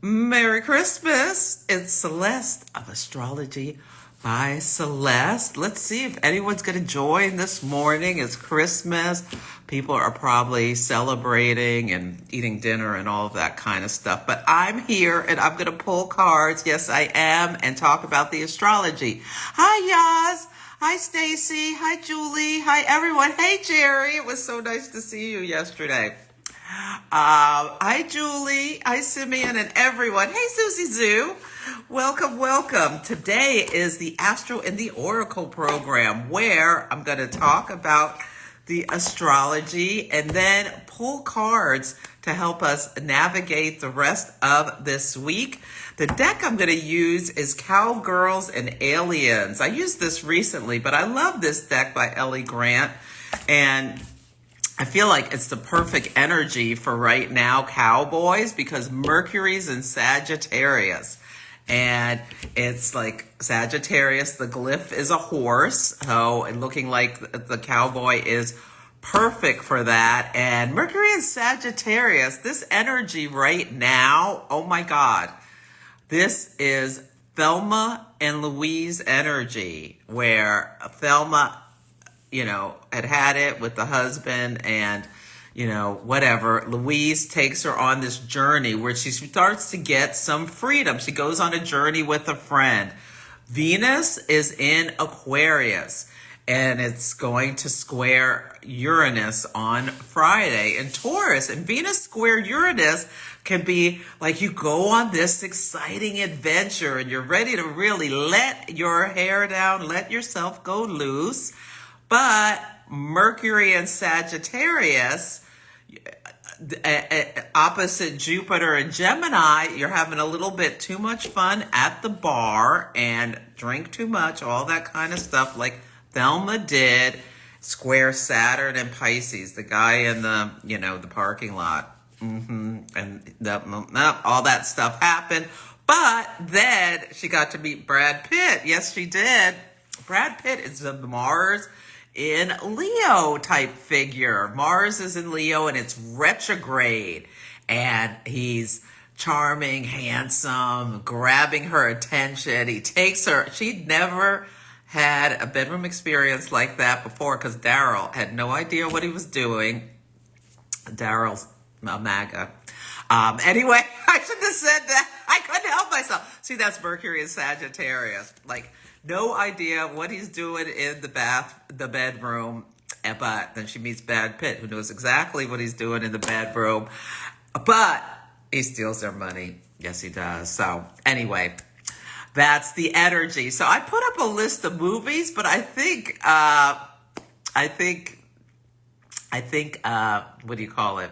Merry Christmas! It's Celeste of Astrology by Celeste. Let's see if anyone's going to join this morning. It's Christmas. People are probably celebrating and eating dinner and all of that kind of stuff. But I'm here and I'm going to pull cards. Yes, I am. And talk about the astrology. Hi, Yaz. Hi, Stacy. Hi, Julie. Hi, everyone. Hey, Jerry. It was so nice to see you yesterday. Hi, Julie. Hi, Simeon and everyone. Hey, Susie Zoo. Welcome, welcome. Today is the Astro and the Oracle program where I'm going to talk about the astrology and then pull cards to help us navigate the rest of this week. The deck I'm going to use is Cowgirls and Aliens. I used this recently, but I love this deck by Ellie Grant. And I feel like it's the perfect energy for right now, cowboys, because Mercury's in Sagittarius. And it's like Sagittarius, the glyph is a horse. So and looking like the cowboy is perfect for that. And Mercury in Sagittarius, this energy right now, oh my God. This is Thelma and Louise energy, where Thelma had it with the husband and, whatever. Louise takes her on this journey where she starts to get some freedom. She goes on a journey with a friend. Venus is in Aquarius and it's going to square Uranus on Friday. And Taurus and Venus square Uranus can be like you go on this exciting adventure and you're ready to really let your hair down, let yourself go loose. But Mercury and Sagittarius, opposite Jupiter and Gemini, you're having a little bit too much fun at the bar and drink too much, all that kind of stuff like Thelma did, square Saturn and Pisces, the guy in the parking lot. And all that stuff happened. But then she got to meet Brad Pitt. Yes, she did. Brad Pitt is the Mars in Leo type figure. Mars is in Leo and it's retrograde. And he's charming, handsome, grabbing her attention. He takes her. She'd never had a bedroom experience like that before because Daryl had no idea what he was doing. Daryl's a MAGA. Anyway, I shouldn't have said that. I couldn't help myself. See, that's Mercury in Sagittarius. Like, no idea what he's doing in the bedroom. But then she meets Brad Pitt, who knows exactly what he's doing in the bedroom. But he steals their money. Yes, he does. So anyway, that's the energy. So I put up a list of movies, but I think, what do you call it?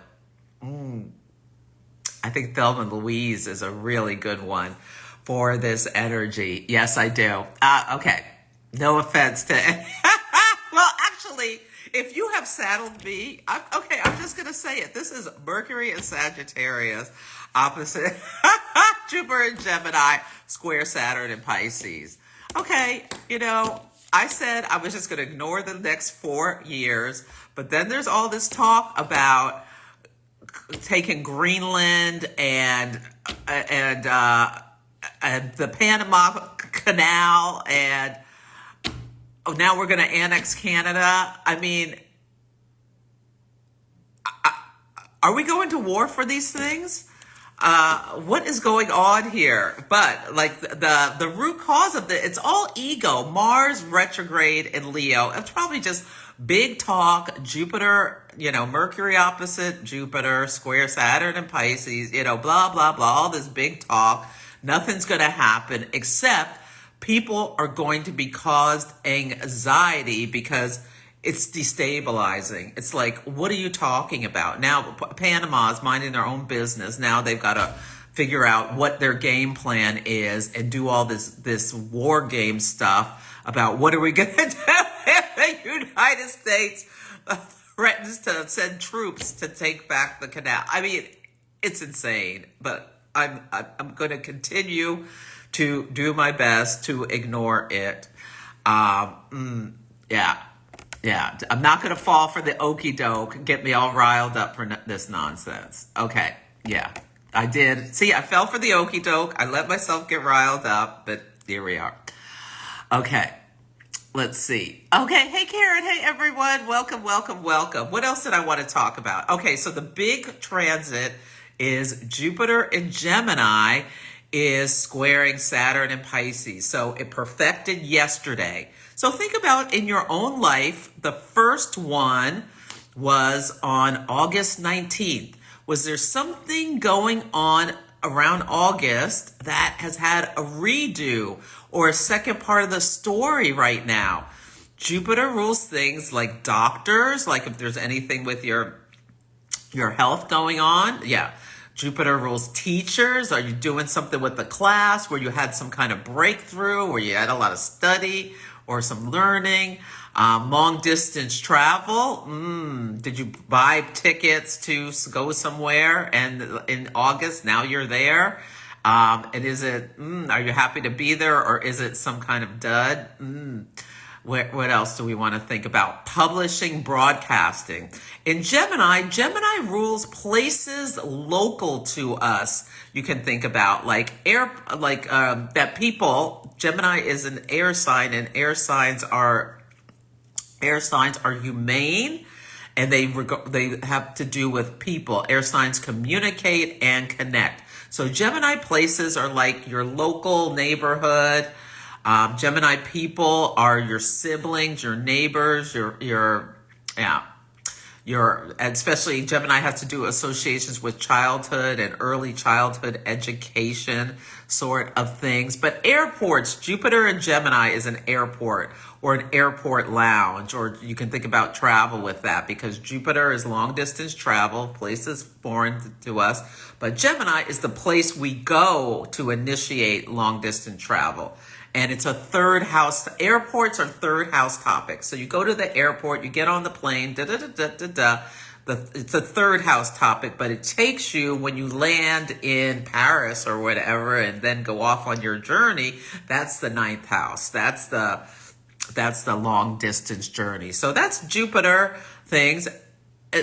I think Thelma and Louise is a really good one for this energy. Yes, I do. Okay. No offense to... Well, actually, if you have saddled me... I'm just going to say it. This is Mercury and Sagittarius, opposite Jupiter and Gemini, square Saturn and Pisces. Okay, I said I was just going to ignore the next 4 years, but then there's all this talk about taking Greenland and the Panama Canal, and now we're going to annex Canada. I mean, are we going to war for these things? What is going on here? But like the root cause of it's all ego. Mars retrograde in Leo. It's probably just big talk. Jupiter, Mercury opposite Jupiter, square Saturn and Pisces, blah, blah, blah, all this big talk. Nothing's going to happen except people are going to be caused anxiety because it's destabilizing. It's like, what are you talking about? Now, Panama's minding their own business. Now they've got to figure out what their game plan is and do all this war game stuff about what are we going to do if the United States threatens to send troops to take back the canal. I mean, it's insane, but I'm going to continue to do my best to ignore it. Yeah. I'm not going to fall for the okey doke, get me all riled up for this nonsense. Okay. Yeah. I did. See, I fell for the okie doke. I let myself get riled up, but here we are. Okay. Let's see. Okay. Hey, Karen. Hey, everyone. Welcome, welcome, welcome. What else did I want to talk about? Okay. So the big transit is Jupiter in Gemini is squaring Saturn in Pisces. So it perfected yesterday. So think about in your own life, the first one was on August 19th. Was there something going on around August that has had a redo or a second part of the story right now? Jupiter rules things like doctors, like if there's anything with your health going on. Yeah. Jupiter rules teachers. Are you doing something with the class where you had some kind of breakthrough, where you had a lot of study or some learning? Long distance travel. Did you buy tickets to go somewhere and in August, now you're there? And is it, are you happy to be there, or is it some kind of dud? What else do we want to think about? Publishing, broadcasting. In Gemini, Gemini rules places local to us. You can think about that people. Gemini is an air sign, and air signs are humane, and they have to do with people. Air signs communicate and connect. So Gemini places are like your local neighborhood. Gemini people are your siblings, your neighbors, especially Gemini has to do associations with childhood and early childhood education sort of things. But airports, Jupiter in Gemini is an airport or an airport lounge, or you can think about travel with that, because Jupiter is long distance travel, places foreign to us, but Gemini is the place we go to initiate long distance travel. And it's a third house. Airports are third house topics. So you go to the airport, you get on the plane, it's a third house topic, but it takes you when you land in Paris or whatever and then go off on your journey. That's the ninth house. That's the long distance journey. So that's Jupiter things.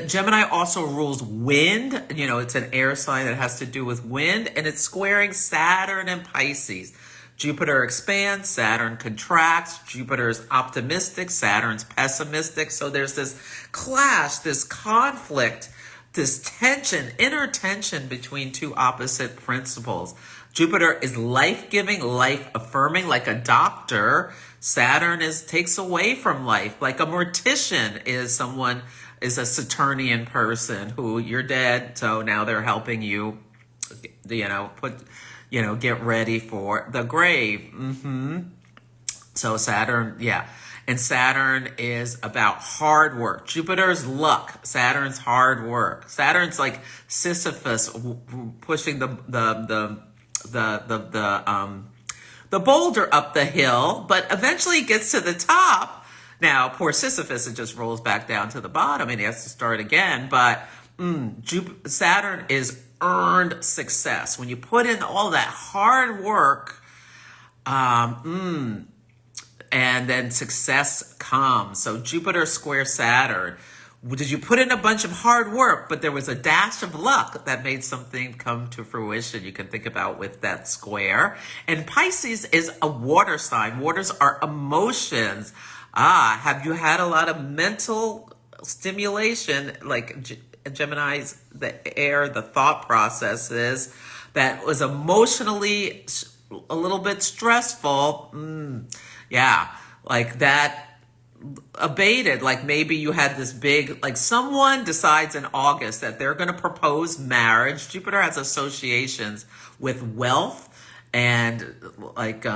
Gemini also rules wind. It's an air sign that has to do with wind, and it's squaring Saturn and Pisces. Jupiter expands, Saturn contracts. Jupiter is optimistic, Saturn's pessimistic. So there's this clash, this conflict, this tension, inner tension between two opposite principles. Jupiter is life-giving, life-affirming, like a doctor. Saturn takes away from life, like a mortician is a Saturnian person who you're dead, so now they're helping you, get ready for the grave. So Saturn, yeah. And Saturn is about hard work. Jupiter's luck. Saturn's hard work. Saturn's like Sisyphus pushing the boulder up the hill, but eventually gets to the top. Now, poor Sisyphus, it just rolls back down to the bottom and he has to start again. But Saturn is earned success. When you put in all that hard work, and then success comes. So Jupiter square Saturn. Did you put in a bunch of hard work, but there was a dash of luck that made something come to fruition? You can think about with that square. And Pisces is a water sign. Waters are emotions. Have you had a lot of mental stimulation, like Gemini's, the air, the thought processes that was emotionally a little bit stressful? Yeah, like that abated. Like maybe you had this big, like someone decides in August that they're going to propose marriage. Jupiter has associations with wealth and like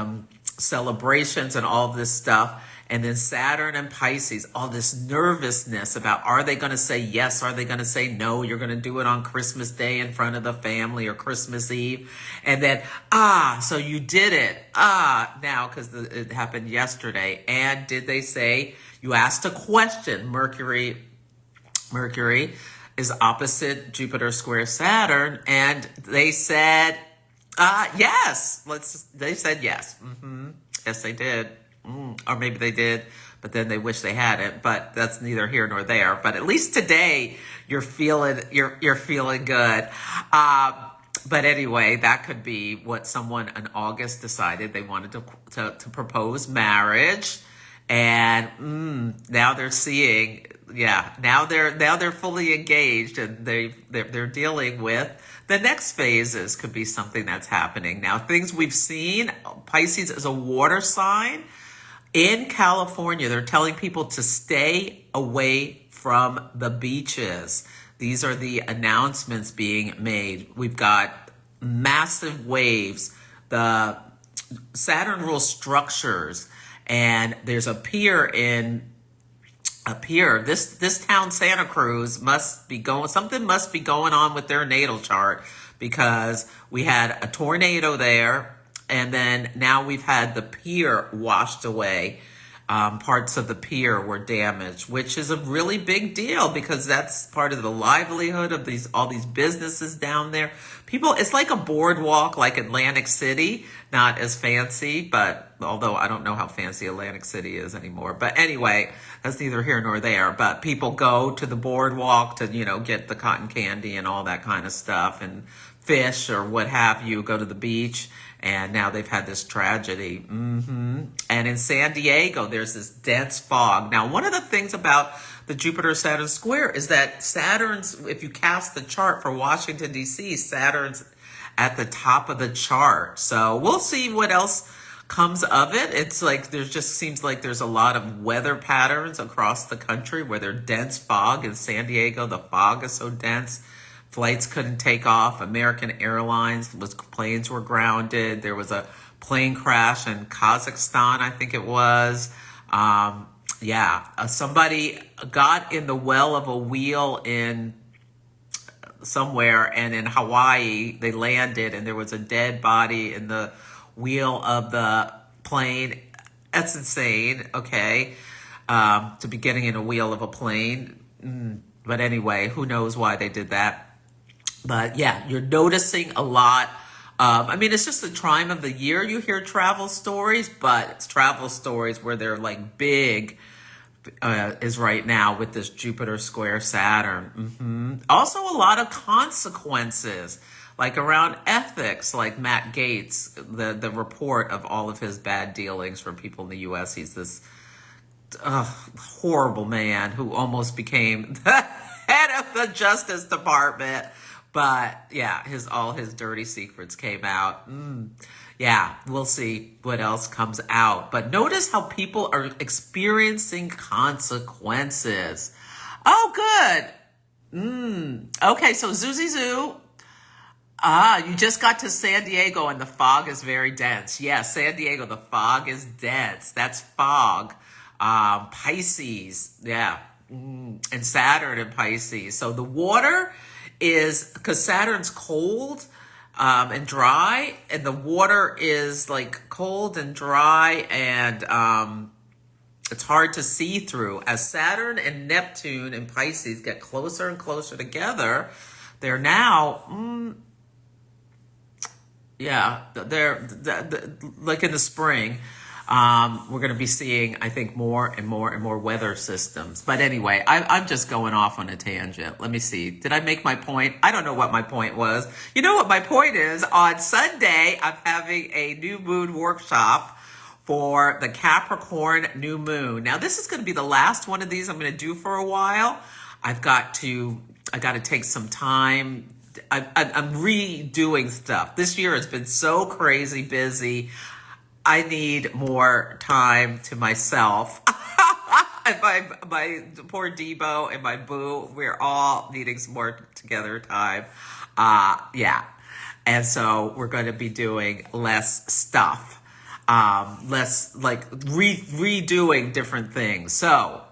celebrations and all this stuff. And then Saturn and Pisces, all this nervousness about, are they going to say yes? Are they going to say no? You're going to do it on Christmas Day in front of the family or Christmas Eve. And then, so you did it. Now, because it happened yesterday. And did they say, you asked a question. Mercury is opposite Jupiter square Saturn. And they said, yes. They said yes. Yes, they did. Or maybe they did, but then they wish they hadn't. But that's neither here nor there. But at least today you're feeling good. But anyway, that could be what someone in August decided they wanted to propose marriage, and now they're seeing, yeah, now they're fully engaged, and they're dealing with the next phases. Could be something that's happening now. Things we've seen. Pisces is a water sign. In California, they're telling people to stay away from the beaches. These are the announcements being made. We've got massive waves. The Saturn rules structures, and there's a pier up here. This town, Santa Cruz, something must be going on with their natal chart, because we had a tornado there, and then now we've had the pier washed away. Parts of the pier were damaged, which is a really big deal, because that's part of the livelihood of all these businesses down there. People, it's like a boardwalk, like Atlantic City, not as fancy, but although I don't know how fancy Atlantic City is anymore. But anyway, that's neither here nor there. But people go to the boardwalk to, get the cotton candy and all that kind of stuff, and fish or what have you, go to the beach. And now they've had this tragedy. And in San Diego, there's this dense fog. Now, one of the things about the Jupiter-Saturn square is that Saturn's, if you cast the chart for Washington, D.C., Saturn's at the top of the chart. So we'll see what else comes of it. It's like seems like there's a lot of weather patterns across the country where there's dense fog. In San Diego, the fog is so dense, flights couldn't take off. American Airlines planes were grounded. There was a plane crash in Kazakhstan, I think it was. Somebody got in the well of a wheel in somewhere, and in Hawaii they landed, and there was a dead body in the wheel of the plane. That's insane. Okay, to be getting in a wheel of a plane. But anyway, who knows why they did that? But yeah, you're noticing a lot of, it's just the time of the year you hear travel stories, but it's travel stories where they're like big, is right now with this Jupiter square Saturn. Also a lot of consequences, like around ethics, like Matt Gaetz, the report of all of his bad dealings for people in the U.S. He's this horrible man who almost became the head of the Justice Department. But yeah, all his dirty secrets came out. Yeah, we'll see what else comes out. But notice how people are experiencing consequences. Oh, good. Okay, so Zuzi Zoo. You just got to San Diego and the fog is very dense. Yeah, San Diego, the fog is dense. That's fog. Pisces, yeah. And Saturn in Pisces. So the water is, because Saturn's cold and dry, and the water is like cold and dry, and it's hard to see through. As Saturn and Neptune and Pisces get closer and closer together, they're now, they're like in the spring. We're going to be seeing, I think, more and more weather systems. But anyway, I'm just going off on a tangent. Let me see. Did I make my point? I don't know what my point was. You know what my point is? On Sunday, I'm having a new moon workshop for the Capricorn new moon. Now, this is going to be the last one of these I'm going to do for a while. I got to take some time. I'm redoing stuff. This year has been so crazy busy. I need more time to myself. And my poor Debo and my boo, we're all needing some more together time. And so we're going to be doing less stuff. Less like redoing different things. So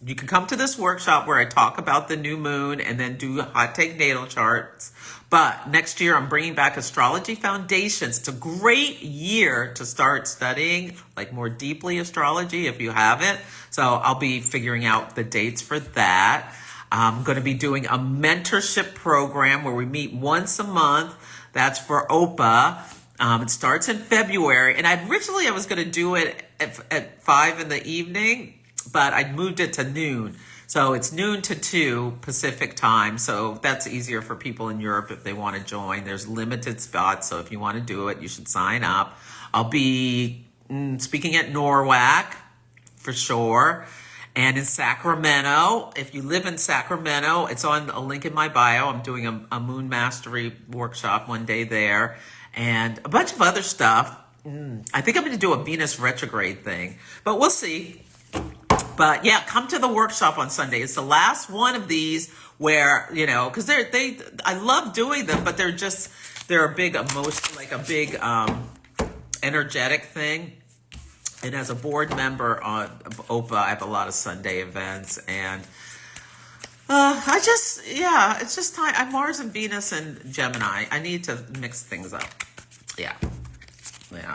you can come to this workshop where I talk about the new moon and then do hot take natal charts. But next year, I'm bringing back Astrology Foundations. It's a great year to start studying like more deeply astrology if you haven't. So I'll be figuring out the dates for that. I'm going to be doing a mentorship program where we meet once a month. That's for OPA. It starts in February. And I was going to do it at 5 in the evening, but I moved it to noon. So it's noon to 2 Pacific time. So that's easier for people in Europe if they want to join. There's limited spots. So if you want to do it, you should sign up. I'll be speaking at Norwalk for sure. And in Sacramento, if you live in Sacramento, it's on a link in my bio. I'm doing a moon mastery workshop one day there and a bunch of other stuff. I think I'm going to do a Venus retrograde thing, but we'll see. But yeah, come to the workshop on Sunday. It's the last one of these where, because I love doing them, but they're a big emotion, like a big energetic thing. And as a board member on OPA, I have a lot of Sunday events. And it's just time. I'm Mars and Venus and Gemini. I need to mix things up. Yeah.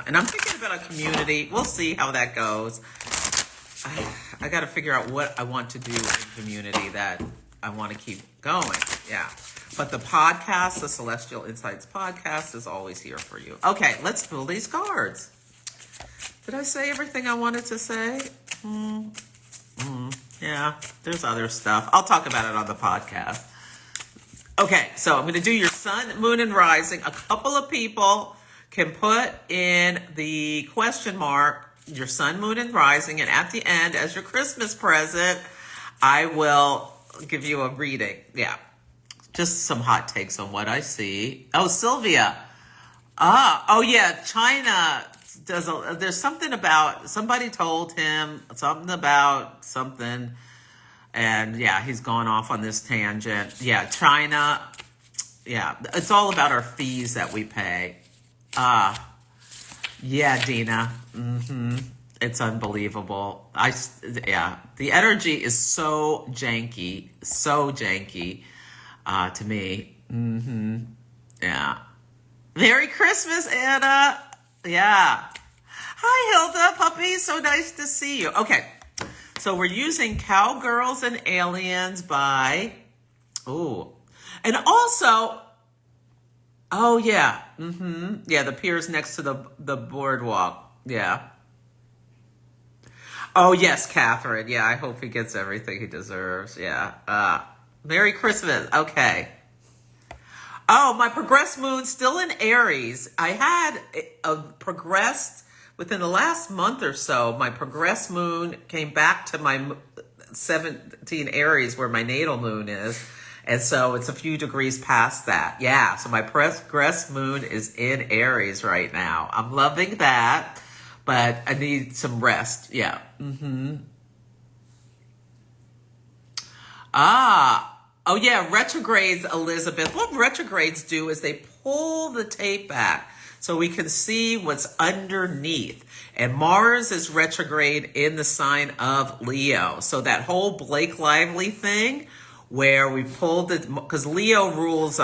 And I'm thinking about a community. We'll see how that goes. I got to figure out what I want to do in community that I want to keep going. Yeah. But the podcast, the Celestial Insights podcast, is always here for you. Okay, let's pull these cards. Did I say everything I wanted to say? Yeah, there's other stuff. I'll talk about it on the podcast. Okay, so I'm going to do your sun, moon, and rising. A couple of people can put in the question mark, your sun, moon, and rising. And at the end, as your Christmas present, I will give you a reading. Yeah, just some hot takes on what I see. Oh, Sylvia. China. There's something about, somebody told him something about something, and yeah, he's gone off on this tangent. Yeah, China. Yeah, it's all about our fees that we pay. Yeah, Dina. It's unbelievable. The energy is so janky to me. Yeah. Merry Christmas, Anna. Yeah. Hi, Hilda, puppy. So nice to see you. Okay. So we're using Cowgirls and Aliens by, and also, the piers next to the boardwalk. Yeah. Oh, yes, Catherine. Yeah, I hope he gets everything he deserves. Yeah. Merry Christmas. Okay. Oh, my progressed moon still in Aries. I had progressed within the last month or so. My progressed moon came back to my 17 Aries where my natal moon is. And so it's a few degrees past that. Yeah, so my progressed moon is in Aries right now. I'm loving that, but I need some rest. Yeah. Oh, yeah, retrogrades, Elizabeth. What retrogrades do is they pull the tape back so we can see what's underneath. And Mars is retrograde in the sign of Leo. So that whole Blake Lively thing where we pulled it, because Leo rules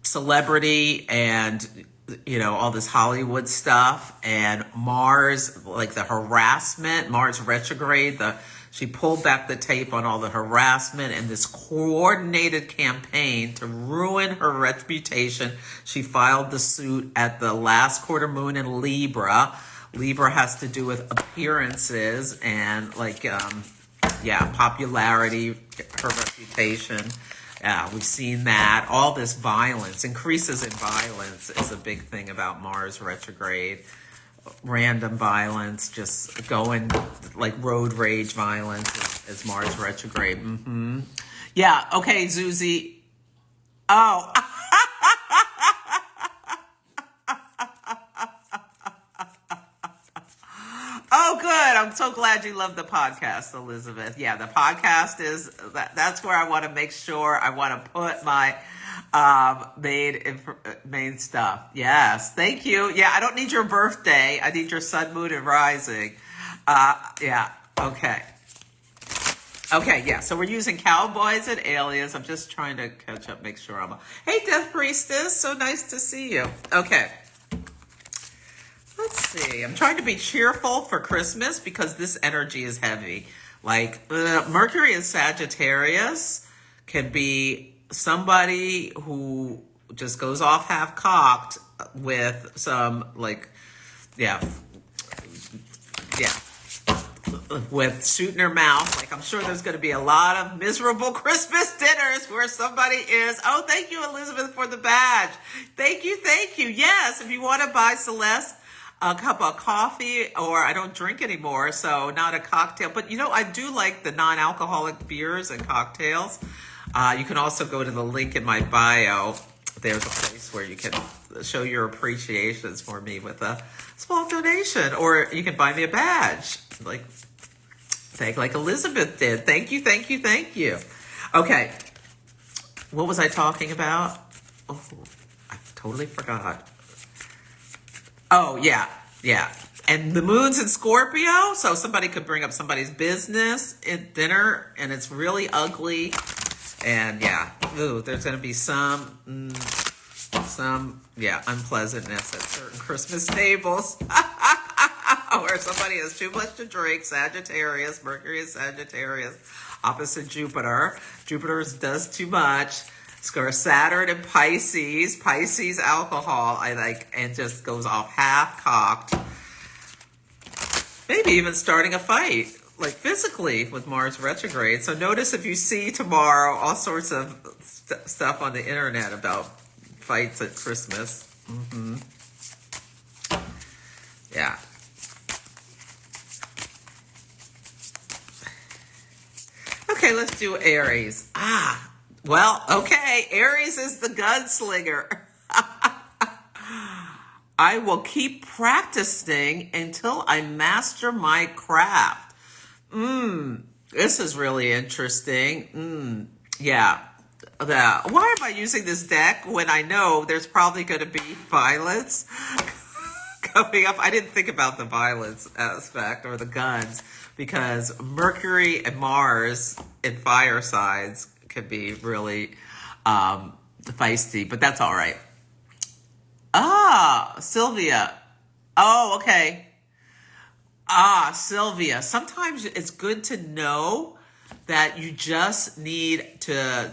celebrity and all this Hollywood stuff, and Mars, like the harassment, Mars retrograde, she pulled back the tape on all the harassment and this coordinated campaign to ruin her reputation. She filed the suit at the last quarter moon in Libra. Libra has to do with appearances and popularity, her reputation. Yeah, we've seen that. All this violence, increases in violence is a big thing about Mars retrograde. Random violence, just going like road rage violence is Mars retrograde. Yeah, okay, Zuzi. Oh. Oh, good. I'm so glad you love the podcast, Elizabeth. Yeah, the podcast that's where I want to make sure I want to put my main stuff. Yes, thank you. Yeah, I don't need your birthday. I need your sun, moon, and rising. Yeah, okay. Okay, yeah, so we're using Cowboys and Aliens. I'm just trying to catch up, make sure Hey, Death Priestess, so nice to see you. Okay. Let's see. I'm trying to be cheerful for Christmas because this energy is heavy. Like Mercury in Sagittarius can be somebody who just goes off half-cocked with some with shooting her mouth. Like, I'm sure there's going to be a lot of miserable Christmas dinners where somebody is. Oh, thank you, Elizabeth, for the badge. Thank you, thank you. Yes, if you want to buy Celeste a cup of coffee, or I don't drink anymore, so not a cocktail. But, I do like the non-alcoholic beers and cocktails. You can also go to the link in my bio. There's a place where you can show your appreciations for me with a small donation, or you can buy me a badge, like Elizabeth did. Thank you, thank you, thank you. Okay, what was I talking about? Oh, I totally forgot. Oh, yeah. And the moon's in Scorpio, so somebody could bring up somebody's business at dinner, and it's really ugly. And yeah, there's going to be some unpleasantness at certain Christmas tables where somebody has too much to drink. Sagittarius, Mercury is Sagittarius, opposite Jupiter. Jupiter does too much. Saturn and Pisces alcohol, and just goes off half-cocked. Maybe even starting a fight, like physically, with Mars retrograde. So notice if you see tomorrow all sorts of stuff on the internet about fights at Christmas. Yeah. Okay, let's do Aries. Well, okay, Aries is the gunslinger. I will keep practicing until I master my craft. This is really interesting. Yeah. Why am I using this deck when I know there's probably going to be violence coming up? I didn't think about the violence aspect or the guns, because Mercury and Mars in fire signs can be really feisty, but that's all right. Sylvia. Oh, okay. Sylvia. Sometimes it's good to know that you just need to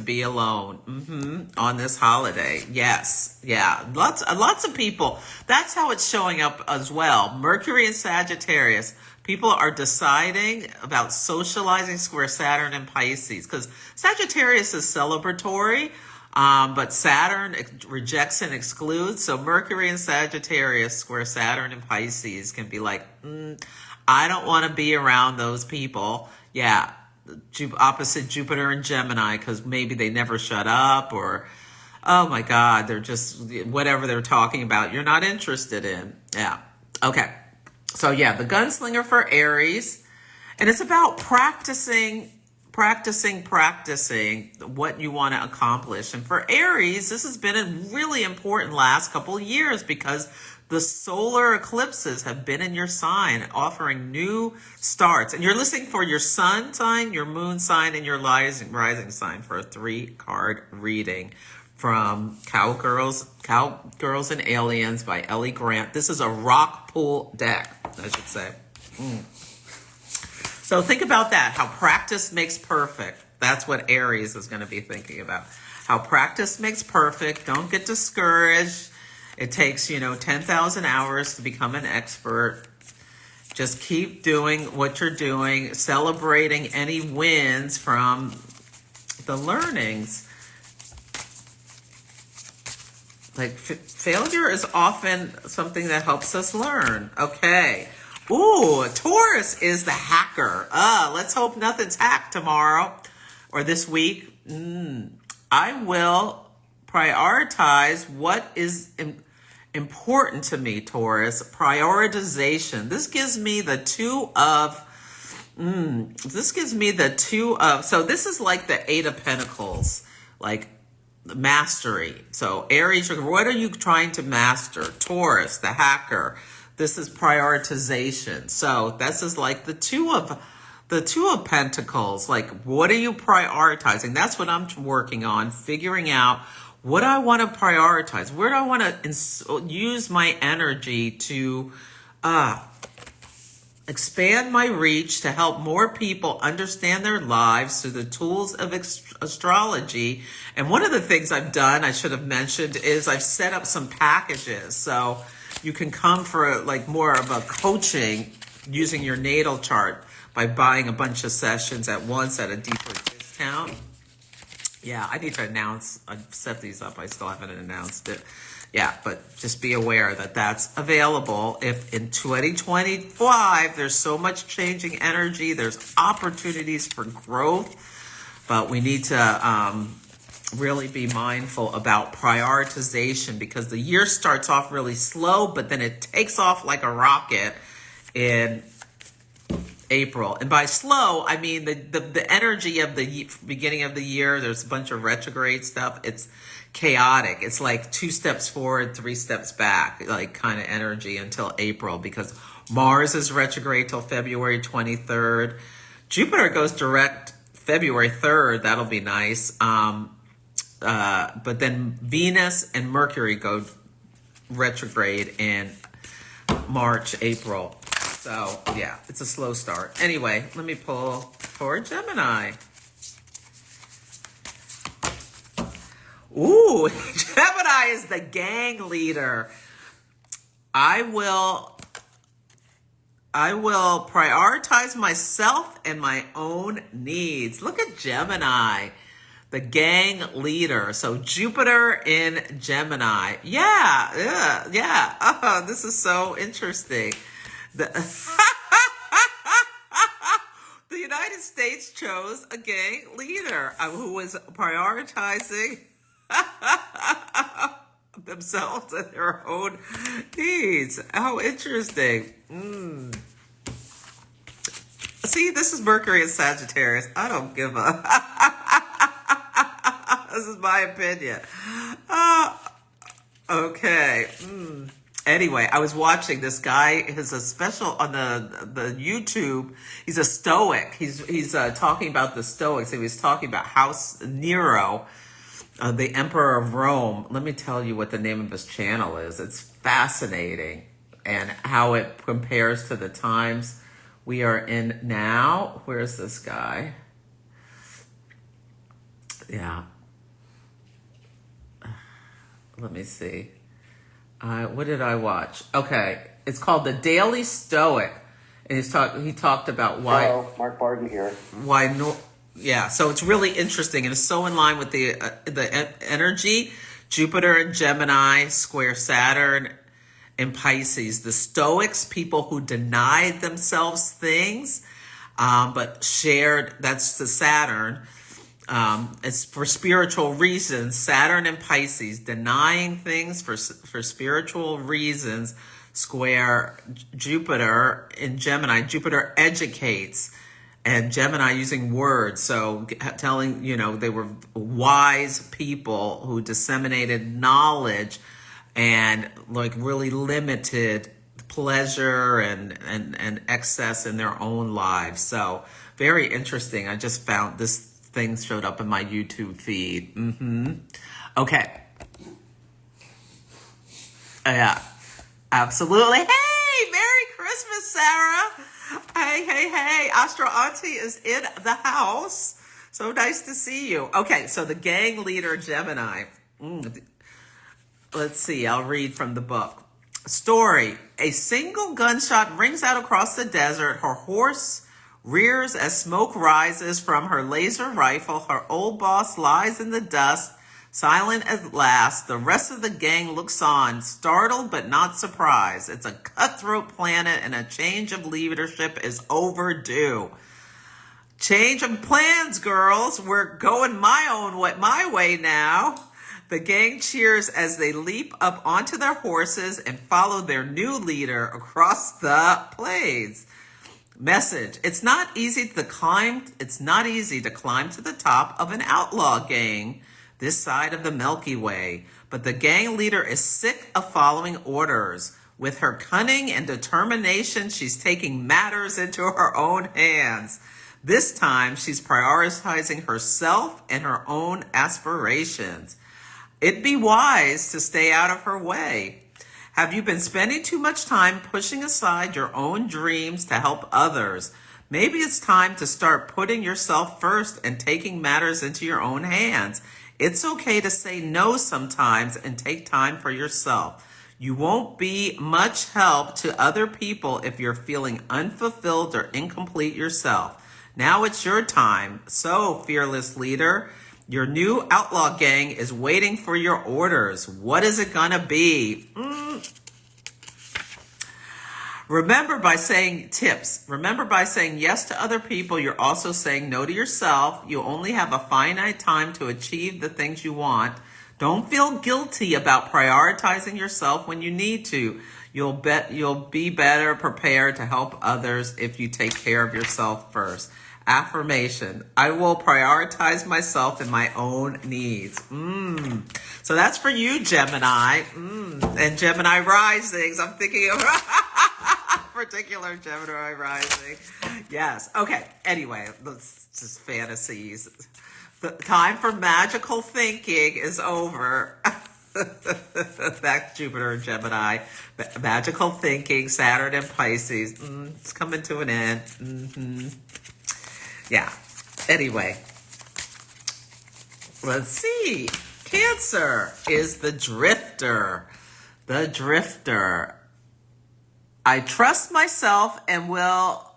be alone on this holiday. Yes. Yeah. Lots of people. That's how it's showing up as well. Mercury and Sagittarius. People are deciding about socializing square Saturn and Pisces, because Sagittarius is celebratory, but Saturn rejects and excludes. So Mercury and Sagittarius square Saturn and Pisces can be like, I don't want to be around those people. Yeah, opposite Jupiter and Gemini, because maybe they never shut up, or, oh my God, they're just, whatever they're talking about, you're not interested in. Yeah, okay. So yeah, the gunslinger for Aries, and it's about practicing what you want to accomplish. And for Aries, this has been a really important last couple of years, because the solar eclipses have been in your sign, offering new starts. And you're listening for your sun sign, your moon sign, and your rising sign for a 3-card reading from Cowgirls and Aliens by Ellie Grant. This is a rock pool deck, I should say. So think about that, how practice makes perfect. That's what Aries is going to be thinking about. How practice makes perfect. Don't get discouraged. It takes, 10,000 hours to become an expert. Just keep doing what you're doing, celebrating any wins from the learnings. Like, failure is often something that helps us learn. Okay. Ooh, Taurus is the hacker. Let's hope nothing's hacked tomorrow or this week. I will prioritize what is important to me, Taurus. Prioritization. This gives me the two of, so this is like the 8 of Pentacles, like mastery. So Aries, what are you trying to master? Taurus, the hacker. This is prioritization. So this is like the two of Pentacles. Like, what are you prioritizing? That's what I'm working on, figuring out what I want to prioritize. Where do I want to use my energy to expand my reach to help more people understand their lives through the tools of astrology. And one of the things I've done, I should have mentioned, is I've set up some packages. So you can come for like more of a coaching using your natal chart by buying a bunch of sessions at once at a deeper discount. Yeah, I need to announce, I set these up, I still haven't announced it. Yeah, but just be aware that that's available. If in 2025, there's so much changing energy, there's opportunities for growth, but we need to really be mindful about prioritization, because the year starts off really slow, but then it takes off like a rocket in April. And by slow, I mean the energy of the beginning of the year. There's a bunch of retrograde stuff. It's chaotic. It's like 2 steps forward, 3 steps back, like kind of energy until April, because Mars is retrograde till February 23rd. Jupiter goes direct February 3rd. That'll be nice. But then Venus and Mercury go retrograde in March, April. So, yeah, it's a slow start. Anyway, let me pull for Gemini. Ooh, Gemini is the gang leader. I will prioritize myself and my own needs. Look at Gemini, the gang leader. So Jupiter in Gemini. Yeah. Oh, this is so interesting. The United States chose a gang leader who was prioritizing themselves and their own needs. How interesting. See, this is Mercury and Sagittarius. I don't give a... This is my opinion. Okay. Anyway, I was watching this guy. He's a special on the YouTube. He's a Stoic. He's talking about the Stoics. He was talking about House Nero, the Emperor of Rome. Let me tell you what the name of his channel is. It's fascinating, and how it compares to the times we are in now. Where's this guy? Yeah. Let me see. What did I watch? Okay, it's called The Daily Stoic, and he talked about why. Hello, Mark Barden here. Yeah, so it's really interesting, and it's so in line with the energy. Jupiter in Gemini, square Saturn in Pisces. The Stoics, people who denied themselves things, but shared. That's the Saturn. It's for spiritual reasons. Saturn and Pisces, denying things for spiritual reasons. Square Jupiter in Gemini. Jupiter educates, and Gemini using words. So telling, they were wise people who disseminated knowledge and like really limited pleasure and excess in their own lives. So very interesting. I just found this things showed up in my YouTube feed. Okay. Yeah, absolutely. Hey, Merry Christmas, Sarah. Hey. Astro Auntie is in the house. So nice to see you. Okay, so the gang leader, Gemini. Let's see, I'll read from the book. Story. A single gunshot rings out across the desert. Her horse rears as smoke rises from her laser rifle. Her old boss lies in the dust, silent at last. The rest of the gang looks on, startled but not surprised. It's a cutthroat planet, and a change of leadership is overdue. Change of plans, girls. We're going my way now. The gang cheers as they leap up onto their horses and follow their new leader across the plains. Message. It's not easy to climb to the top of an outlaw gang this side of the Milky Way, but the gang leader is sick of following orders. With her cunning and determination, she's taking matters into her own hands. This time, she's prioritizing herself and her own aspirations. It'd be wise to stay out of her way. Have you been spending too much time pushing aside your own dreams to help others? Maybe it's time to start putting yourself first and taking matters into your own hands. It's okay to say no sometimes and take time for yourself. You won't be much help to other people if you're feeling unfulfilled or incomplete yourself. Now it's your time. So, fearless leader, your new outlaw gang is waiting for your orders. What is it gonna be? Remember by saying yes to other people, you're also saying no to yourself. You only have a finite time to achieve the things you want. Don't feel guilty about prioritizing yourself when you need to. You'll be better prepared to help others if you take care of yourself first. Affirmation: I will prioritize myself and my own needs. So that's for you, Gemini. And Gemini risings. I'm thinking of particular Gemini rising. Yes. Okay. Anyway, let's just fantasies. The time for magical thinking is over. Back Jupiter and Gemini. Magical thinking, Saturn and Pisces. It's coming to an end. Yeah. Anyway, let's see. Cancer is the drifter. The drifter. I trust myself and will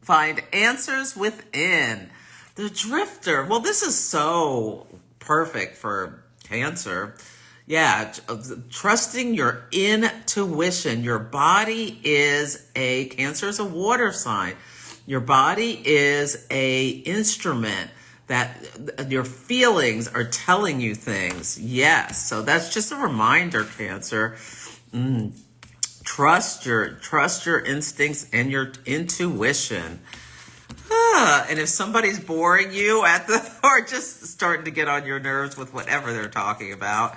find answers within. The drifter. Well, this is so perfect for Cancer. Yeah, trusting your intuition. Your body is Cancer is a water sign. Your body is a instrument that your feelings are telling you things. Yes, so that's just a reminder, Cancer. Trust your instincts and your intuition. And if somebody's boring you or just starting to get on your nerves with whatever they're talking about,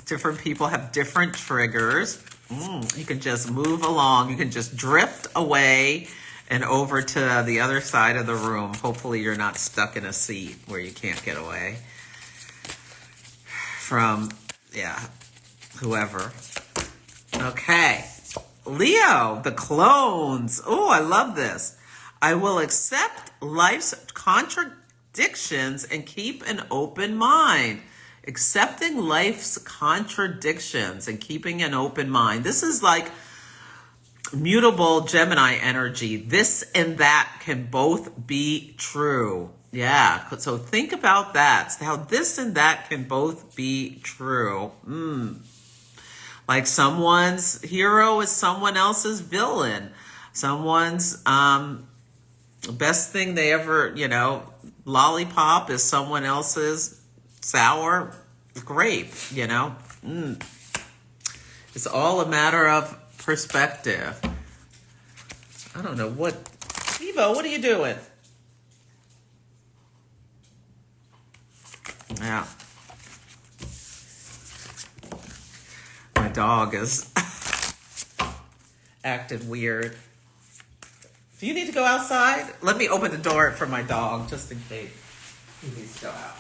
different people have different triggers. You can just move along. You can just drift away and over to the other side of the room. Hopefully you're not stuck in a seat where you can't get away from, whoever. Okay. Leo, the clones. Oh, I love this. I will accept life's contradictions and keep an open mind. Accepting life's contradictions and keeping an open mind. This is like mutable Gemini energy. This and that can both be true. Yeah, so think about that. How this and that can both be true. Like someone's hero is someone else's villain. Someone's best thing they ever, lollipop is someone else's sour grape, It's all a matter of perspective. I don't know Evo, what are you doing? Yeah. My dog is acted weird. Do you need to go outside? Let me open the door for my dog just in case he needs to go out.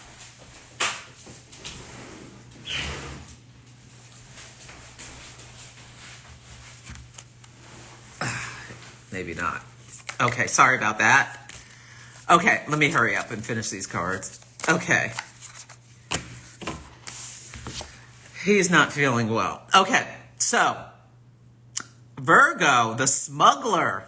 Maybe not. Okay, sorry about that. Okay, let me hurry up and finish these cards. Okay. He's not feeling well. Okay, so Virgo, the smuggler.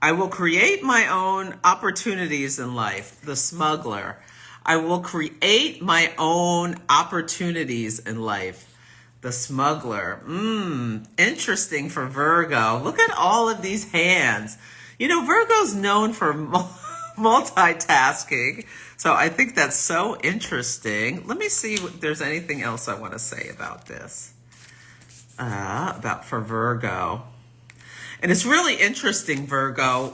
I will create my own opportunities in life. The smuggler. I will create my own opportunities in life. The smuggler. Interesting for Virgo. Look at all of these hands. Virgo's known for multitasking. So I think that's so interesting. Let me see if there's anything else I want to say about this. For Virgo. And it's really interesting, Virgo.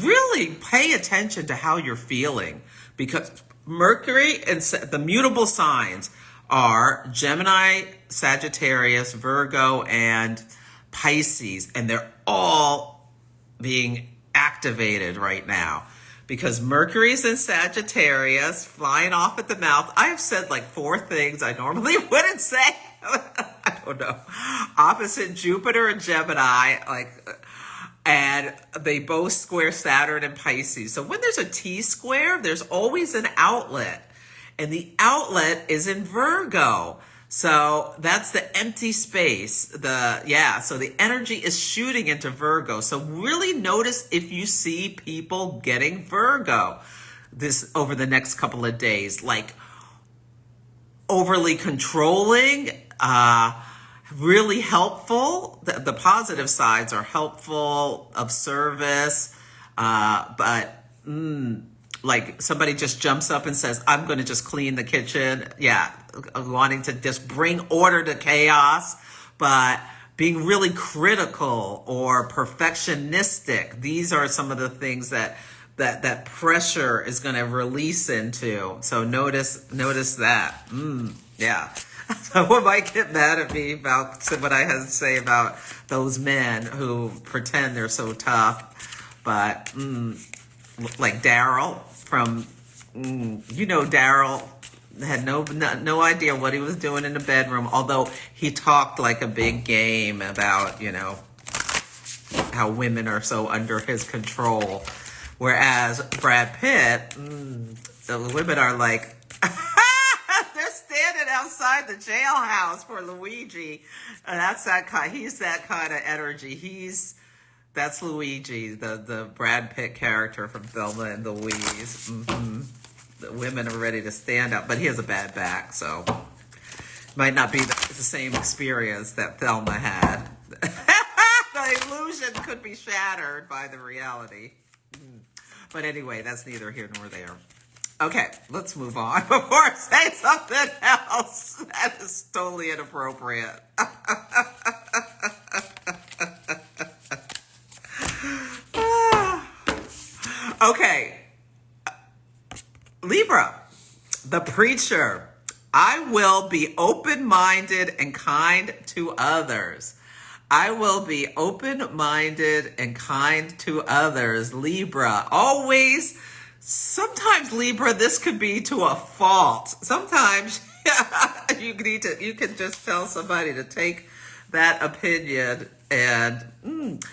Really pay attention to how you're feeling. Because Mercury and the mutable signs are Gemini, Sagittarius, Virgo, and Pisces. And they're all being activated right now. Because Mercury's in Sagittarius, flying off at the mouth. I have said like 4 things I normally wouldn't say. I don't know. Opposite Jupiter and Gemini, and they both square Saturn and Pisces. So when there's a T-square, there's always an outlet. And the outlet is in Virgo. So that's the empty space. So the energy is shooting into Virgo. So really notice if you see people getting Virgo this over the next couple of days, like overly controlling, really helpful. The positive sides are helpful, of service, but like somebody just jumps up and says, I'm going to just clean the kitchen. Yeah, wanting to just bring order to chaos, but being really critical or perfectionistic. These are some of the things that pressure is going to release into. So notice that. Yeah. Someone might get mad at me about what I have to say about those men who pretend they're so tough, but like Daryl from, Daryl had no idea what he was doing in the bedroom, although he talked like a big game about, how women are so under his control. Whereas Brad Pitt, the women are like, they're standing outside the jailhouse for Luigi. And he's that kind of energy. That's Luigi, the Brad Pitt character from Thelma and Louise. The women are ready to stand up, but he has a bad back, so might not be the same experience that Thelma had. The illusion could be shattered by the reality. But anyway, that's neither here nor there. Okay, let's move on before I say something else that is totally inappropriate. Okay, Libra, the preacher. I will be open-minded and kind to others. I will be open-minded and kind to others. Libra, always. Sometimes, Libra, this could be to a fault. Sometimes you can just tell somebody to take that opinion and,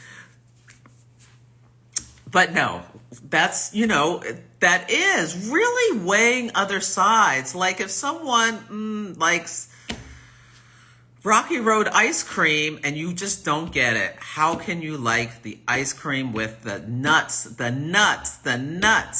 but no, that is really weighing other sides. Like if someone likes Rocky Road ice cream and you just don't get it, how can you like the ice cream with the nuts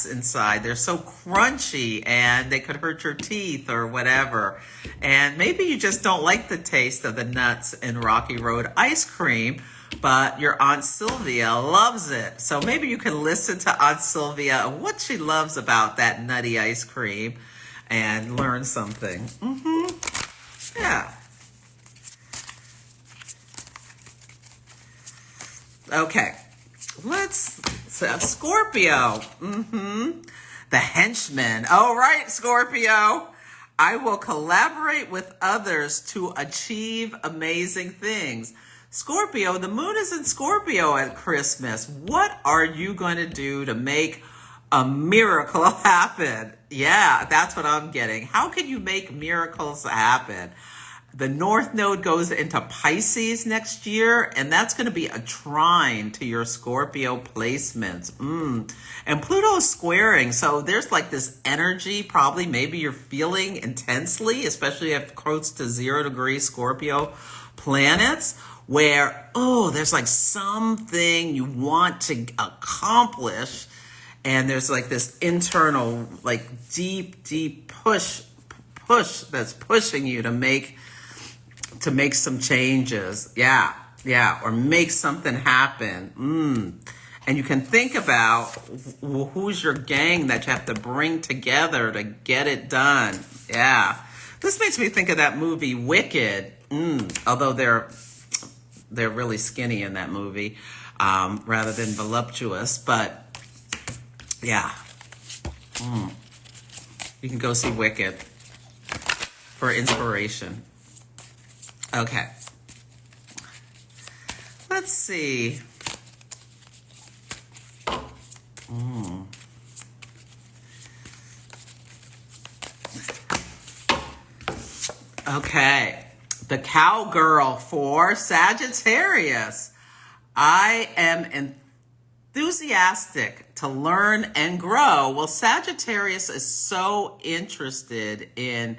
inside? They're so crunchy and they could hurt your teeth or whatever. And maybe you just don't like the taste of the nuts in Rocky Road ice cream, but your Aunt Sylvia loves it. So maybe you can listen to Aunt Sylvia and what she loves about that nutty ice cream and learn something. Yeah. Okay, let's Scorpio. The henchman. All right, Scorpio. I will collaborate with others to achieve amazing things. Scorpio, the moon is in Scorpio at Christmas. What are you going to do to make a miracle happen? Yeah, that's what I'm getting. How can you make miracles happen? The North Node goes into Pisces next year, and that's going to be a trine to your Scorpio placements. And Pluto's squaring, so there's like this energy, probably maybe you're feeling intensely, especially if close to 0 degree Scorpio planets, where, there's like something you want to accomplish, and there's like this internal, like deep push that's pushing you to make some changes. Yeah, or make something happen. And you can think about who's your gang that you have to bring together to get it done. Yeah. This makes me think of that movie Wicked. Although they're really skinny in that movie, rather than voluptuous, but yeah. You can go see Wicked for inspiration. Okay. Let's see. Okay. The cowgirl for Sagittarius. I am enthusiastic to learn and grow. Well, Sagittarius is so interested in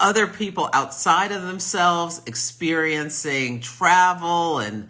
other people outside of themselves, experiencing travel and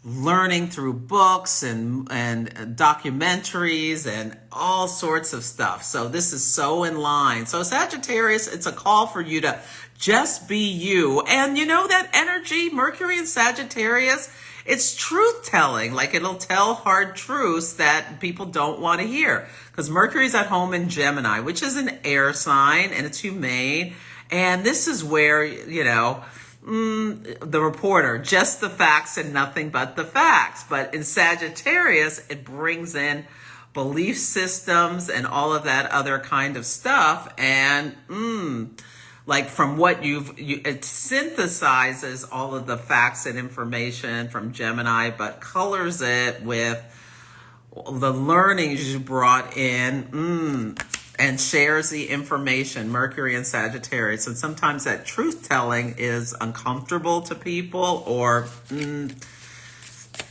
learning through books and documentaries and all sorts of stuff. So this is so in line. So Sagittarius, it's a call for you to just be you. And you know that energy, Mercury and Sagittarius, it's truth telling. Like it'll tell hard truths that people don't want to hear. Because Mercury's at home in Gemini, which is an air sign and it's humane. And this is where, you know, the reporter, just the facts and nothing but the facts. But in Sagittarius, it brings in belief systems and all of that other kind of stuff. And like from what it synthesizes all of the facts and information from Gemini, but colors it with the learnings you brought in. And shares the information, Mercury and Sagittarius. And sometimes that truth-telling is uncomfortable to people, or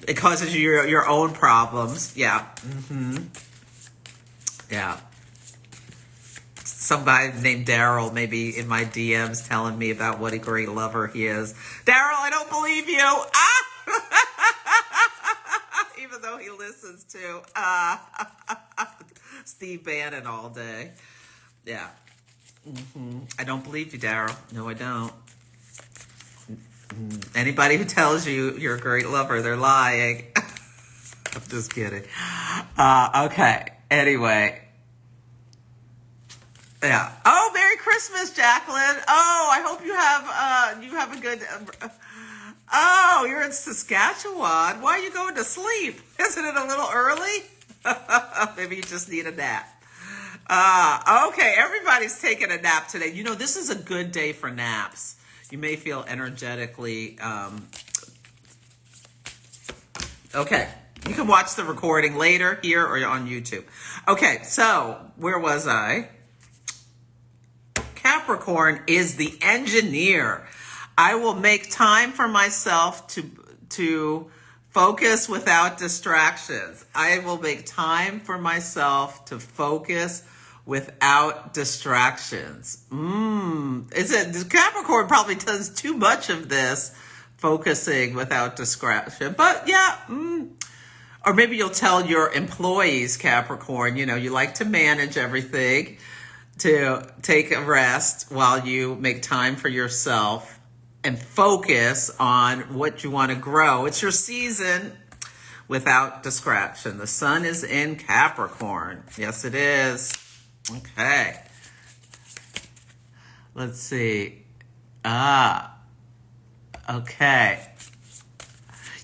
it causes you your own problems. Yeah. Yeah. Somebody named Daryl maybe in my DMs telling me about what a great lover he is. Daryl, I don't believe you. Even though he listens to Steve Bannon all day. Yeah. I don't believe you, Daryl. No, I don't. Anybody who tells you you're a great lover, they're lying. I'm just kidding. Okay. Anyway. Yeah. Oh, Merry Christmas, Jacqueline. Oh, I hope you have a good... Oh, you're in Saskatchewan. Why are you going to sleep? Isn't it a little early? Maybe you just need a nap. Okay, everybody's taking a nap today. You know, this is a good day for naps. You may feel energetically... Okay, you can watch the recording later here or on YouTube. Okay, so where was I? Capricorn is the engineer. I will make time for myself to focus without distractions. I will make time for myself to focus without distractions. Capricorn probably does too much of this, focusing without distraction. But yeah, or maybe you'll tell your employees, Capricorn, you know, you like to manage everything, to take a rest while you make time for yourself and focus on what you want to grow. It's your season without distraction. The sun is in Capricorn. Yes, it is. Okay. Let's see. Okay.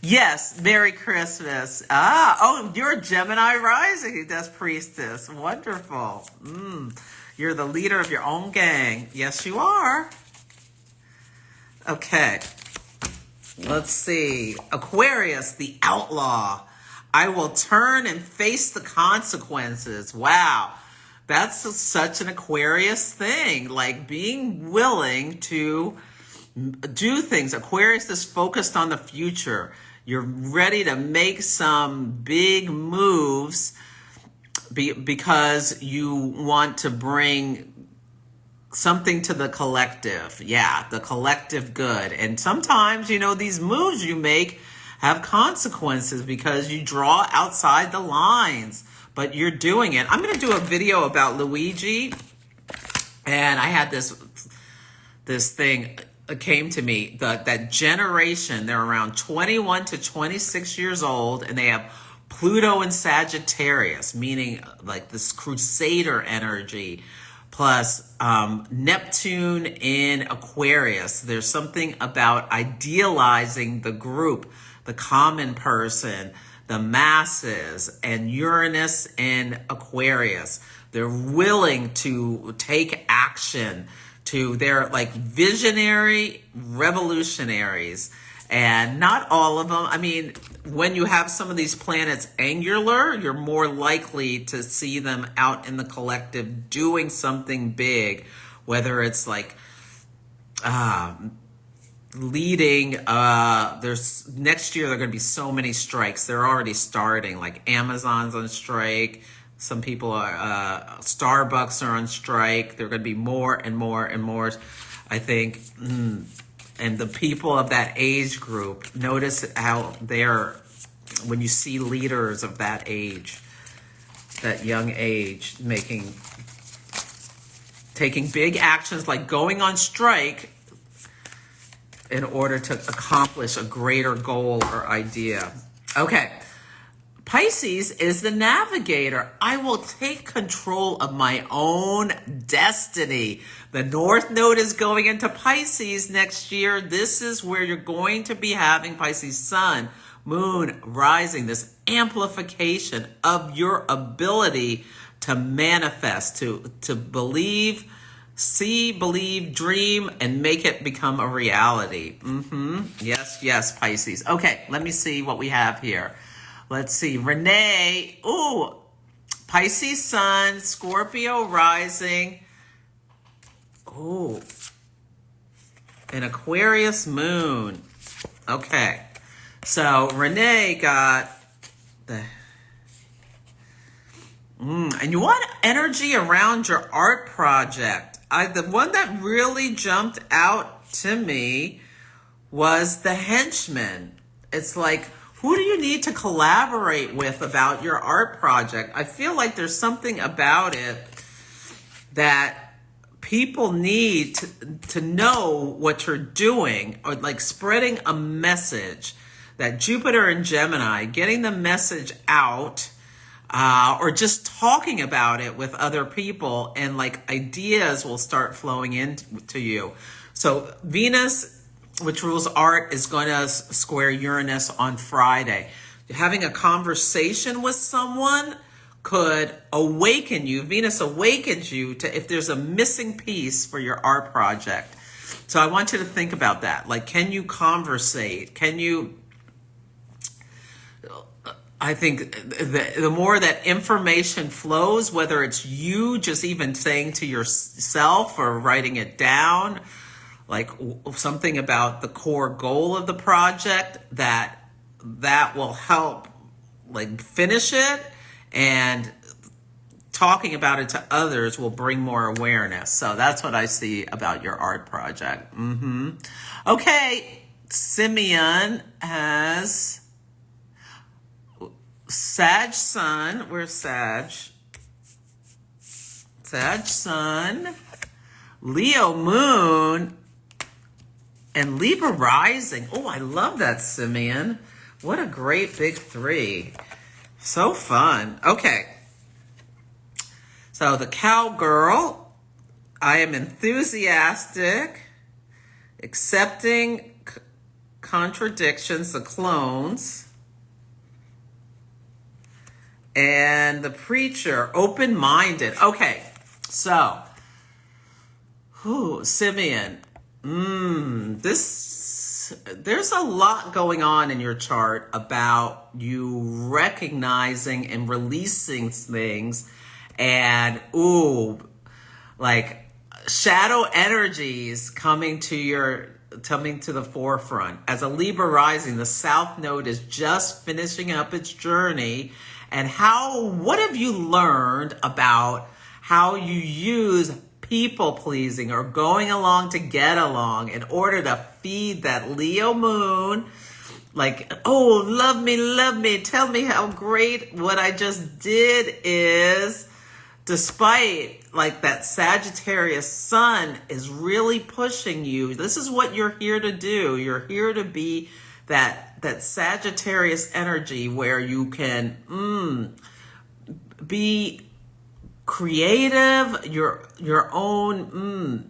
Yes, Merry Christmas. Oh, you're a Gemini rising, Death Priestess. Wonderful. You're the leader of your own gang. Yes, you are. Okay, let's see. Aquarius, the outlaw. I will turn and face the consequences. Wow, that's such an Aquarius thing, like being willing to do things. Aquarius is focused on the future. You're ready to make some big moves because you want to bring something to the collective. Yeah, the collective good. And sometimes, you know, these moves you make have consequences because you draw outside the lines, but you're doing it. I'm going to do a video about Luigi. And I had this thing came to me, that generation, they're around 21 to 26 years old, and they have Pluto in Sagittarius, meaning like this crusader energy, plus Neptune in Aquarius. There's something about idealizing the group, the common person, the masses, and Uranus in Aquarius. They're willing to take action. They're like visionary revolutionaries. And not all of them. I mean, when you have some of these planets angular, you're more likely to see them out in the collective doing something big, whether it's like leading. There's next year, there are going to be so many strikes. They're already starting, like Amazon's on strike, Some people are, Starbucks are on strike. There are going to be more and more and more, I think. And the people of that age group, notice how they're, when you see leaders of that age, that young age, taking big actions like going on strike in order to accomplish a greater goal or idea. Okay. Pisces is the navigator. I will take control of my own destiny. The North Node is going into Pisces next year. This is where you're going to be having Pisces Sun, Moon, rising, this amplification of your ability to manifest, to believe, see, believe, dream, and make it become a reality. Yes, Pisces. Okay, let me see what we have here. Let's see, Renee, ooh, Pisces Sun, Scorpio rising, ooh, an Aquarius Moon. Okay, so Renee got the, and you want energy around your art project. The one that really jumped out to me was the henchman. It's like, who do you need to collaborate with about your art project? I feel like there's something about it that people need to know what you're doing, or like spreading a message. That Jupiter and Gemini, getting the message out, or just talking about it with other people, and like ideas will start flowing into you. So Venus, which rules art, is going to square Uranus on Friday. Having a conversation with someone could awaken you. Venus awakens you to if there's a missing piece for your art project. So I want you to think about that. Like, can you conversate? Can you... I think the more that information flows, whether it's you just even saying to yourself or writing it down, like something about the core goal of the project, that will help like finish it, and talking about it to others will bring more awareness. So that's what I see about your art project. Okay, Simeon has Sag Sun. Where's Sag? Sag Sun, Leo Moon, and Libra rising. Oh, I love that, Simeon. What a great big three. So fun. Okay. So the cowgirl, I am enthusiastic, accepting contradictions, the clones. And the preacher, open-minded. Okay, so, Simeon, there's a lot going on in your chart about you recognizing and releasing things, and like shadow energies coming to the forefront. As a Libra rising, the South Node is just finishing up its journey. And what have you learned about how you use people pleasing or going along to get along in order to feed that Leo Moon? Like, oh, love me, tell me how great what I just did is, despite like that Sagittarius Sun is really pushing you. This is what you're here to do. You're here to be that Sagittarius energy where you can be creative, your own,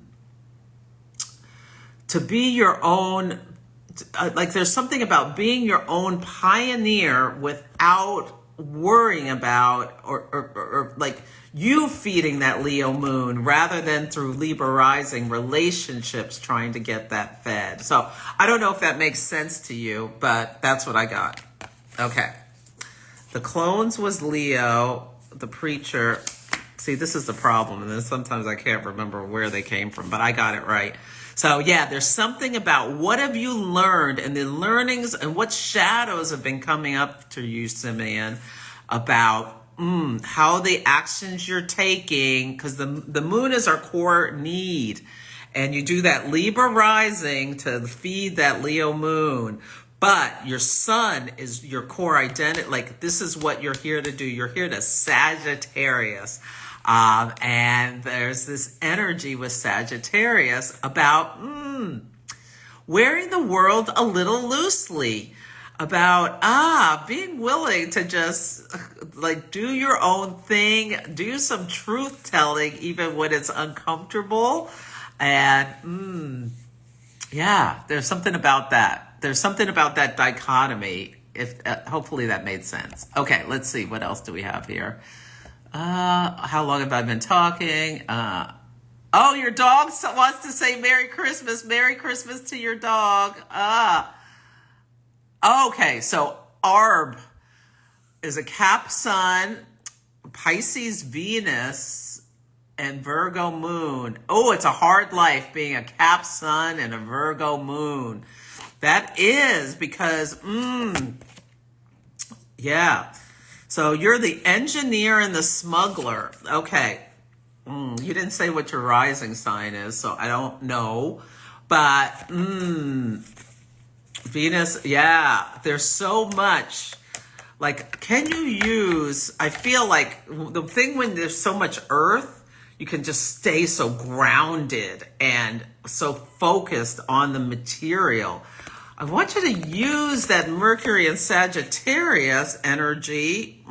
to be your own, like there's something about being your own pioneer without worrying about or like you feeding that Leo Moon rather than through Libra rising relationships trying to get that fed. So I don't know if that makes sense to you, but that's what I got. Okay. The clones was Leo, the preacher. See, this is the problem. And then sometimes I can't remember where they came from, but I got it right. So yeah, there's something about what have you learned and the learnings and what shadows have been coming up to you, Simeon, about how the actions you're taking, because the moon is our core need. And you do that Libra rising to feed that Leo moon. But your sun is your core identity. Like, this is what you're here to do. You're here to Sagittarius. And there's this energy with Sagittarius about wearing the world a little loosely, about being willing to just like do your own thing, do some truth telling even when it's uncomfortable. And yeah, there's something about that. There's something about that dichotomy. If hopefully that made sense. Okay, let's see, what else do we have here? How long have I been talking? Oh, your dog wants to say Merry Christmas. Merry Christmas to your dog. Okay, so Arb is a Cap Sun, Pisces Venus, and Virgo Moon. Oh, it's a hard life being a Cap Sun and a Virgo Moon. That is because, yeah. So you're the engineer and the smuggler. Okay. You didn't say what your rising sign is, so I don't know. But, Venus, yeah, there's so much. Like, can you use, I feel like the thing when there's so much earth, you can just stay so grounded and so focused on the material. I want you to use that Mercury and Sagittarius energy.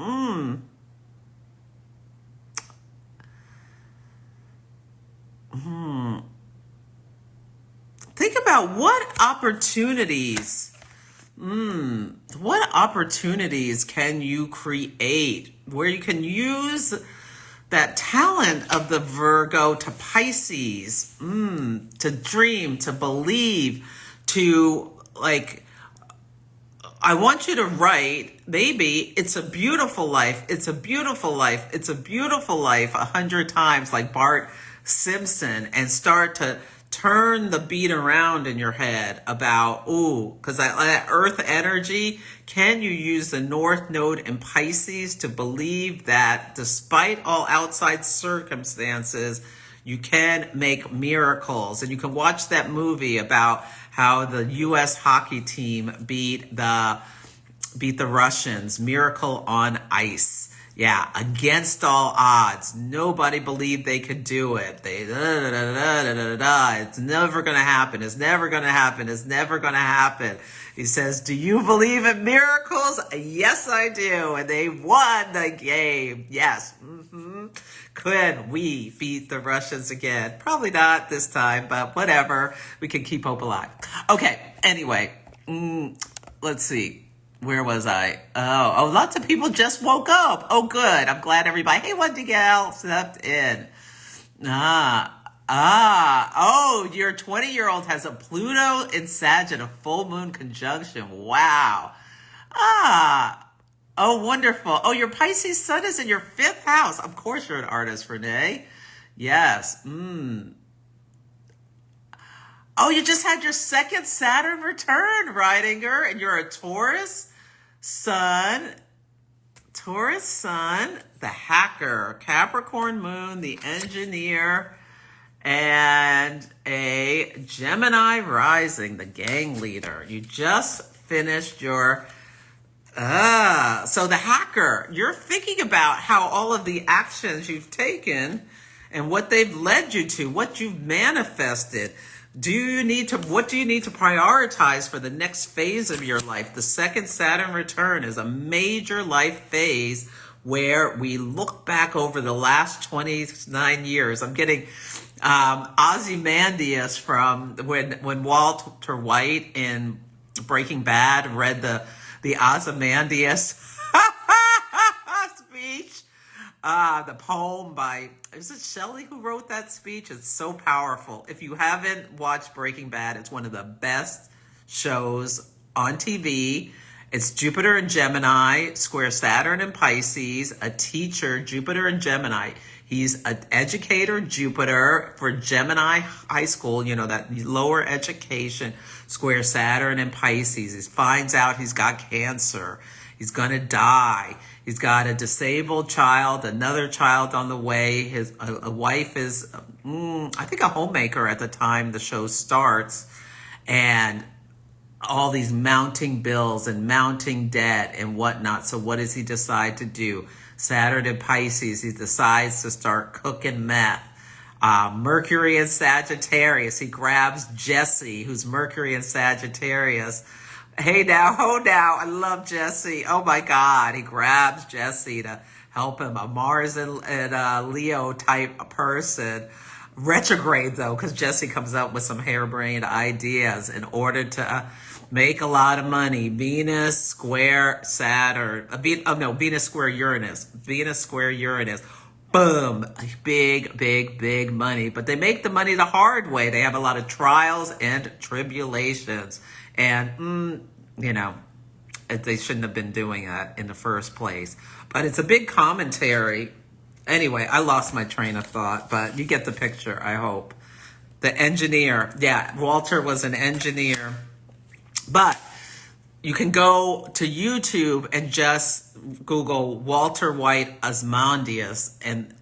Think about what opportunities can you create where you can use that talent of the Virgo to Pisces, to dream, to believe, to like, I want you to write, maybe it's a beautiful life, it's a beautiful life, it's a beautiful life 100 times like Bart Simpson, and start to turn the beat around in your head about, because that earth energy, can you use the North Node in Pisces to believe that despite all outside circumstances, you can make miracles? And you can watch that movie about how the U.S. hockey team beat the Russians, Miracle on Ice. Yeah, against all odds. Nobody believed they could do it. It's never going to happen. It's never going to happen. It's never going to happen. He says, do you believe in miracles? Yes, I do. And they won the game. Yes. Could we beat the Russians again? Probably not this time, but whatever. We can keep hope alive. Okay, anyway, let's see. Where was I? Oh, lots of people just woke up. Oh, good. I'm glad everybody. Hey, Wendy Gal slept in. Oh, your 20-year-old has a Pluto in Sag and a full moon conjunction. Wow. Oh, wonderful. Oh, your Pisces sun is in your 5th house. Of course you're an artist, Renee. Yes. Oh, you just had your 2nd Saturn return, Ridinger, and you're a Taurus sun, the hacker, Capricorn moon, the engineer, and a Gemini rising, the gang leader. You just finished your, so the hacker, you're thinking about how all of the actions you've taken and what they've led you to, what you've manifested. What do you need to prioritize for the next phase of your life? The 2nd Saturn return is a major life phase where we look back over the last 29 years. I'm getting Ozymandias from when Walter White in Breaking Bad read the Ozymandias speech. The poem by, is it Shelley who wrote that speech? It's so powerful. If you haven't watched Breaking Bad, it's one of the best shows on TV. It's Jupiter and Gemini, square Saturn and Pisces, a teacher, Jupiter and Gemini. He's an educator, Jupiter, for Gemini High School, you know, that lower education, square Saturn and Pisces. He finds out he's got cancer. He's going to die. He's got a disabled child, another child on the way. His a wife is, I think, a homemaker at the time the show starts. And all these mounting bills and mounting debt and whatnot. So what does he decide to do? Saturn and Pisces, he decides to start cooking meth. Mercury and Sagittarius, he grabs Jesse, who's Mercury and Sagittarius. Hey now, oh now, I love Jesse. Oh my God, he grabs Jesse to help him. A Mars and Leo type person. Retrograde though, because Jesse comes up with some harebrained ideas in order to make a lot of money. Venus square Saturn. Venus square Uranus. Venus square Uranus. Boom. Big, big, big money. But they make the money the hard way. They have a lot of trials and tribulations. And, they shouldn't have been doing that in the first place. But it's a big commentary. Anyway, I lost my train of thought, but you get the picture, I hope. The engineer. Yeah, Walter was an engineer. But you can go to YouTube and just Google Walter White Ozymandias and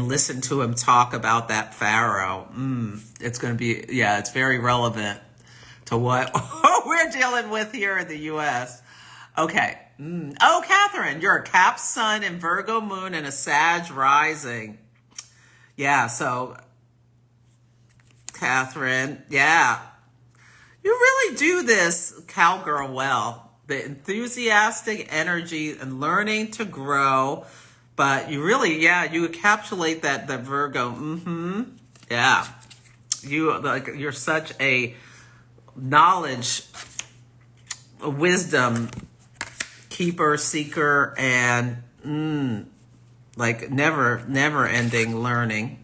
listen to him talk about that pharaoh. It's going to be, it's very relevant to what we're dealing with here in the U.S. Okay. Oh, Catherine, you're a Cap Sun and Virgo Moon and a Sag Rising. Yeah, so, Catherine, yeah. You really do this cowgirl well. The enthusiastic energy and learning to grow. But you really, you encapsulate that Virgo. Yeah. You're such a knowledge, a wisdom keeper, seeker, and never ending learning.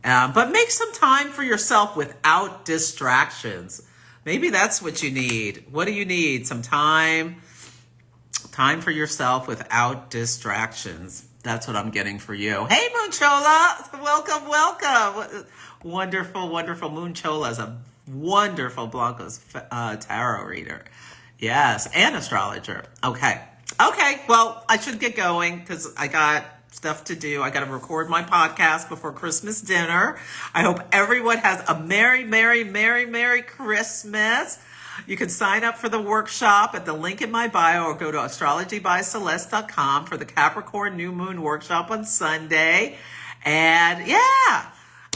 But make some time for yourself without distractions. Maybe that's what you need. What do you need? Some time for yourself without distractions. That's what I'm getting for you. Hey, Moonchola. Welcome. Wonderful, wonderful. Moonchola is a wonderful Blanco's tarot reader. Yes, and astrologer. Okay, well, I should get going because I got stuff to do. I got to record my podcast before Christmas dinner. I hope everyone has a Merry, Merry, Merry, Merry Christmas. You can sign up for the workshop at the link in my bio or go to astrologybyceleste.com for the Capricorn New Moon workshop on Sunday. And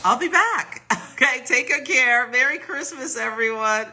I'll be back. Okay, take good care. Merry Christmas, everyone.